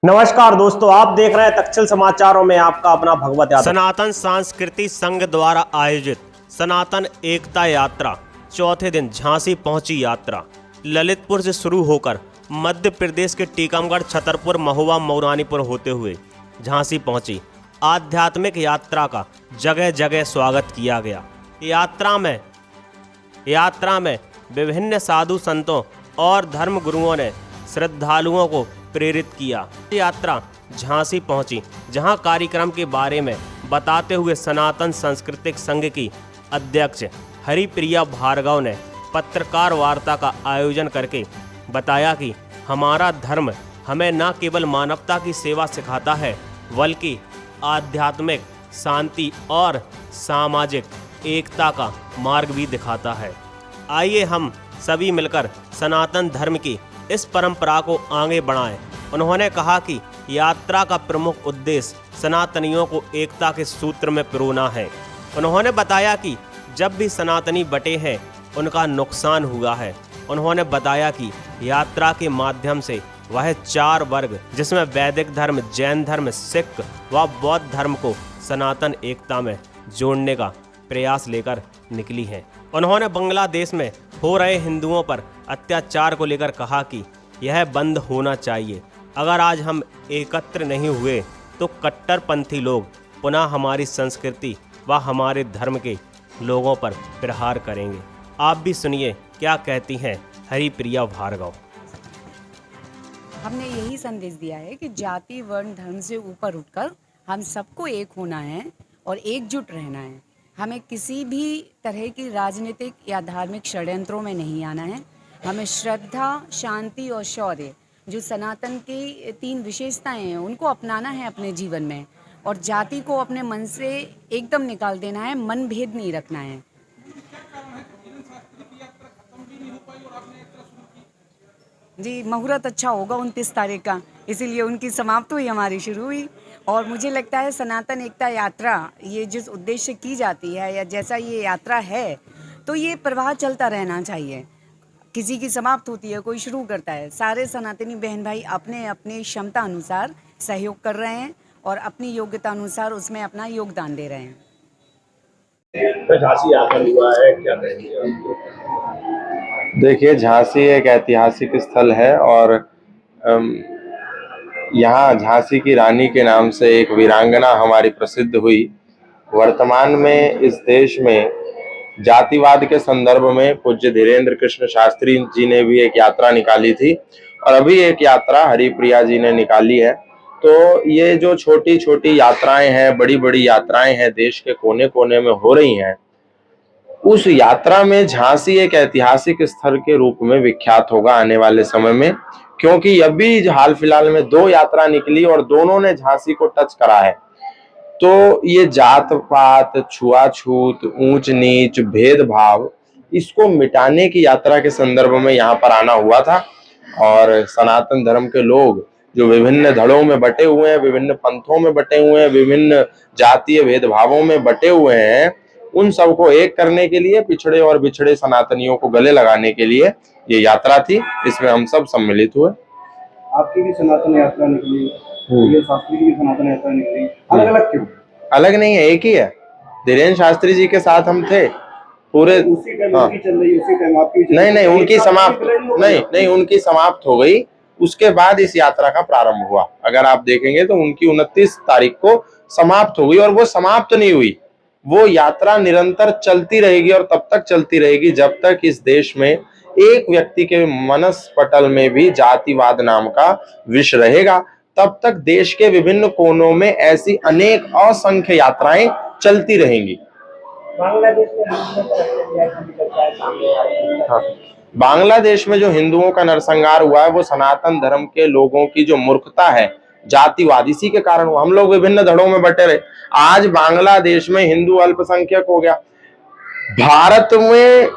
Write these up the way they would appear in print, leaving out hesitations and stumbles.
नमस्कार दोस्तों, आप देख रहे हैं तक्षशिल समाचारों में आपका अपना भगवत यादव। सनातन सांस्कृतिक संघ द्वारा आयोजित सनातन एकता यात्रा चौथे दिन झांसी पहुंची। यात्रा ललितपुर से शुरू होकर मध्य प्रदेश के टीकमगढ़, छतरपुर, महुआ, मऊरानीपुर होते हुए झांसी पहुंची। आध्यात्मिक यात्रा का जगह जगह स्वागत किया गया। यात्रा में विभिन्न साधु संतों और धर्म गुरुओं ने श्रद्धालुओं को प्रेरित किया। यात्रा झांसी पहुंची, जहां कार्यक्रम के बारे में बताते हुए सनातन सांस्कृतिक संघ की अध्यक्ष हरिप्रिया भार्गव ने पत्रकार वार्ता का आयोजन करके बताया कि हमारा धर्म हमें न केवल मानवता की सेवा सिखाता है, बल्कि आध्यात्मिक शांति और सामाजिक एकता का मार्ग भी दिखाता है। आइए हम सभी मिलकर सनातन धर्म की इस परंपरा को आगे बढ़ाएं। उन्होंने कहा कि यात्रा का प्रमुख उद्देश्य सनातनियों को एकता के सूत्र में पिरोना है। उन्होंने बताया कि जब भी सनातनी बटे हैं, उनका नुकसान हुआ है। उन्होंने बताया कि यात्रा के माध्यम से वह 4 वर्ग, जिसमें वैदिक धर्म, जैन धर्म, सिख व बौद्ध धर्म को सनातन एकता में जोड़ने का प्रयास लेकर निकली है। उन्होंने बांग्लादेश में हो रहे हिंदुओं पर अत्याचार को लेकर कहा कि यह बंद होना चाहिए। अगर आज हम एकत्र नहीं हुए तो कट्टरपंथी लोग पुनः हमारी संस्कृति व हमारे धर्म के लोगों पर प्रहार करेंगे। आप भी सुनिए क्या कहती हैं हरिप्रिया भार्गव। हमने यही संदेश दिया है कि जाति, वर्ण, धर्म से ऊपर उठकर हम सबको एक होना है और एकजुट रहना है। हमें किसी भी तरह की राजनीतिक या धार्मिक षड्यंत्रों में नहीं आना है। हमें श्रद्धा, शांति और शौर्य, जो सनातन की 3 विशेषताएं हैं, उनको अपनाना है अपने जीवन में, और जाति को अपने मन से एकदम निकाल देना है, मन भेद नहीं रखना है। जी, मुहूर्त अच्छा होगा 29 तारीख का, इसीलिए उनकी समाप्ति हुई, हमारी शुरू हुई। और मुझे लगता है सनातन एकता यात्रा, ये जिस उद्देश्य की जाती है या जैसा ये यात्रा है, तो ये प्रवाह चलता रहना चाहिए। किसी की समाप्त होती है, कोई शुरू करता है। सारे सनातनी बहन भाई अपने अपने क्षमता अनुसार सहयोग कर रहे हैं और अपनी योग्यता अनुसार उसमें अपना योगदान दे रहे हैं। झांसी आकर हुआ है, क्या कहेंगे? देखिए, झांसी एक ऐतिहासिक स्थल है और यहाँ झांसी की रानी के नाम से एक वीरांगना हमारी प्रसिद्ध हुई। वर्तमान में इस देश में जातिवाद के संदर्भ में पूज्य धीरेन्द्र कृष्ण शास्त्री जी ने भी एक यात्रा निकाली थी और अभी एक यात्रा हरिप्रिया जी ने निकाली है। तो ये जो छोटी छोटी यात्राएं हैं, बड़ी बड़ी यात्राएं हैं, देश के कोने कोने में हो रही हैं, उस यात्रा में झांसी एक ऐतिहासिक स्थल के रूप में विख्यात होगा आने वाले समय में, क्योंकि अभी हाल फिलहाल में 2 यात्रा निकली और दोनों ने झांसी को टच करा है। तो ये जात पात, छुआछूत, ऊंच नीच, भेदभाव, इसको मिटाने की यात्रा के संदर्भ में यहाँ पर आना हुआ था। और सनातन धर्म के लोग जो विभिन्न धड़ों में बटे हुए हैं, विभिन्न पंथों में बटे हुए हैं, विभिन्न जातीय भेदभावों में बटे हुए हैं, उन सबको एक करने के लिए, पिछड़े और बिछड़े सनातनियों को गले लगाने के लिए ये यात्रा थी। इसमें हम सब सम्मिलित हुए। आपकी भी सनातन यात्रा निकली, ये शास्त्री की भी सनातन यात्रा निकली, अलग अलग क्यों? अलग नहीं है, एक ही है। धीरेन्द्र शास्त्री जी के साथ हम थे पूरे। उसी टाइम उनकी चल रही, उसी टाइम आपकी चल रही। नहीं, उनकी समाप्त हो गई। उसके बाद इस यात्रा का प्रारंभ हुआ। अगर आप देखेंगे तो उनकी 29 तारीख को समाप्त हो गई और वो समाप्त नहीं हुई, वो यात्रा निरंतर चलती रहेगी और तब तक चलती रहेगी जब तक इस देश में एक व्यक्ति के मनस पटल में भी जातिवाद नाम का विष रहेगा। तब तक देश के विभिन्न कोनों में ऐसी अनेक असंख्य यात्राएं चलती रहेंगी। बांग्लादेश में जो हिंदुओं का नरसंहार हुआ है, वो सनातन धर्म के लोगों की जो मूर्खता है, जातिवाद, इसी के कारण हम लोग विभिन्न धड़ों में बटे रहे। आज बांग्लादेश में हिंदू अल्पसंख्यक हो गया। भारत में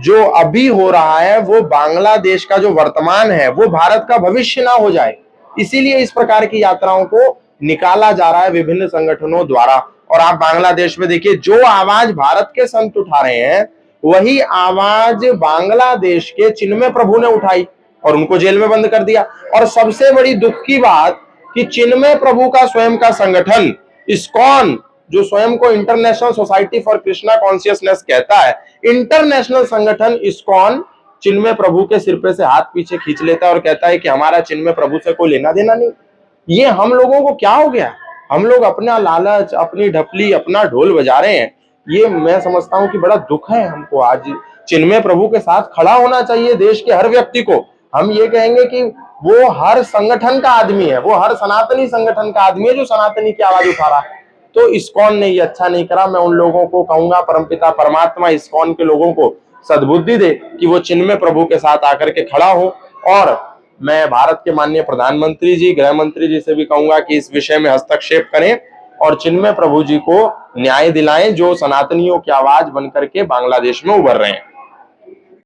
जो अभी हो रहा है, वो बांग्लादेश का जो वर्तमान है, वो भारत का भविष्य ना हो जाए, इसीलिए इस प्रकार की यात्राओं को निकाला जा रहा है विभिन्न संगठनों द्वारा। और आप बांग्लादेश में देखिए, जो आवाज भारत के संत उठा रहे हैं, वही आवाज बांग्लादेश के चिन्मय प्रभु ने उठाई और उनको जेल में बंद कर दिया। और सबसे बड़ी दुख की बात कि चिन्मय प्रभु का स्वयं का संगठन इस्कॉन, जो स्वयं को international society for Krishna consciousness कहता है, इंटरनेशनल संगठन इस्कॉन चिन्मय प्रभु के सिर पे से हाथ पीछे खींच लेता है और कहता है कि हमारा चिन्मय प्रभु से कोई लेना देना नहीं। ये हम लोगों को क्या हो गया? हम लोग अपना लालच, अपनी ढपली, अपना ढोल बजा रहे हैं। ये मैं समझता हूं कि बड़ा दुख है हमको। आज चिन्मय प्रभु के साथ खड़ा होना चाहिए देश के हर व्यक्ति को। हम ये कहेंगे कि वो हर संगठन का आदमी है, वो हर सनातनी संगठन का आदमी है जो सनातनी की आवाज उठा रहा है। तो इस्कॉन ने ये अच्छा नहीं करा। मैं उन लोगों को कहूंगा, परमपिता परमात्मा इस्कॉन के लोगों को सद्बुद्धि दे कि वो चिन्मय प्रभु के साथ आकर के खड़ा हो। और मैं भारत के माननीय प्रधानमंत्री जी, गृह मंत्री जी से भी कहूंगा कि इस विषय में हस्तक्षेप करें और चिन्मय प्रभु जी को न्याय दिलाएं, जो सनातनियों की आवाज बनकर के बांग्लादेश में उभर रहे हैं।